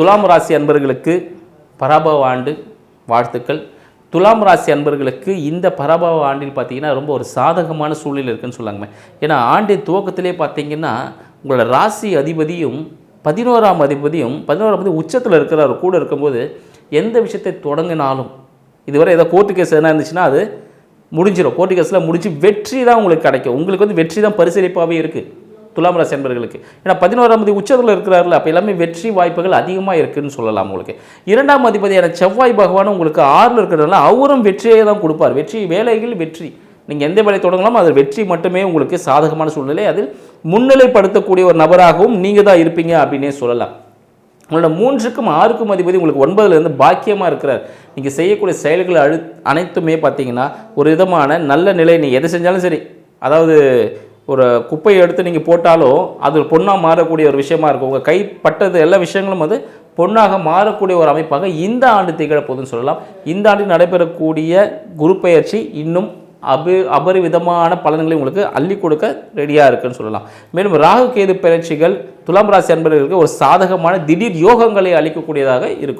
துலாம் ராசி அன்பர்களுக்கு பராபவ ஆண்டு வாழ்த்துக்கள். துலாம் ராசி அன்பர்களுக்கு இந்த பராபவ ஆண்டில் பார்த்தீங்கன்னா ரொம்ப ஒரு சாதகமான சூழ்நிலை இருக்குன்னு சொல்லாங்க. ஏன்னா ஆண்டின் துவக்கத்திலே பார்த்தீங்கன்னா உங்களோட ராசி அதிபதியும் 11ஆம் அதிபதியும் உச்சத்தில் இருக்கிறார். கூட இருக்கும்போது எந்த விஷயத்தை தொடங்கினாலும் இதுவரை ஏதோ கோர்ட்டு கேஸ் எதனா இருந்துச்சுன்னா அது முடிஞ்சிடும். கோர்ட்டு கேஸில் முடிஞ்சு வெற்றி தான் உங்களுக்கு கிடைக்கும். உங்களுக்கு வந்து வெற்றி தான் பரிசீலிப்பாகவே இருக்குது துலாம் ராசி அன்பர்களுக்கு. ஏன்னா 11ஆம் அதிபதி உச்சத்தில் இருக்கிறார்ல, அப்போ எல்லாமே வெற்றி வாய்ப்புகள் அதிகமாக இருக்குதுன்னு சொல்லலாம். உங்களுக்கு 2ஆம் அதிபதியான செவ்வாய் பகவான் உங்களுக்கு 6ல் இருக்கிறதுனால அவரும் வெற்றியை தான் கொடுப்பார். வெற்றி வேலைகள் வெற்றி, நீங்கள் எந்த வேலை தொடங்கலாம் அது வெற்றி மட்டுமே உங்களுக்கு சாதகமான சூழ்நிலை. அதில் முன்னிலைப்படுத்தக்கூடிய ஒரு நபராகவும் நீங்கள் தான் இருப்பீங்க அப்படின்னே சொல்லலாம். உங்களோட 3க்கும் 6க்கும் அதிபதி உங்களுக்கு 9லேருந்து பாக்கியமாக இருக்கிறார். நீங்கள் செய்யக்கூடிய செயல்கள் அனைத்துமே பார்த்தீங்கன்னா ஒரு விதமான நல்ல நிலை. நீங்கள் எதை செஞ்சாலும் சரி, அதாவது ஒரு குப்பையை எடுத்து நீங்கள் போட்டாலும் அது பொண்ணாக மாறக்கூடிய ஒரு விஷயமா இருக்கும். உங்கள் கைப்பட்டது எல்லா விஷயங்களும் அது பொண்ணாக மாறக்கூடிய ஒரு அமைப்பாக இந்த ஆண்டு திகழப்போகுதுன்னு சொல்லலாம். இந்த ஆண்டு நடைபெறக்கூடிய குரு பெயர்ச்சி இன்னும் அபரிவிதமான பலன்களை உங்களுக்கு அள்ளி கொடுக்க ரெடியாக இருக்குன்னு சொல்லலாம். மேலும் ராகு கேது பெயர்ச்சிகள் துலாம் ராசி அன்பர்களுக்கு ஒரு சாதகமான திடீர் யோகங்களை அளிக்கக்கூடியதாக இருக்கும்.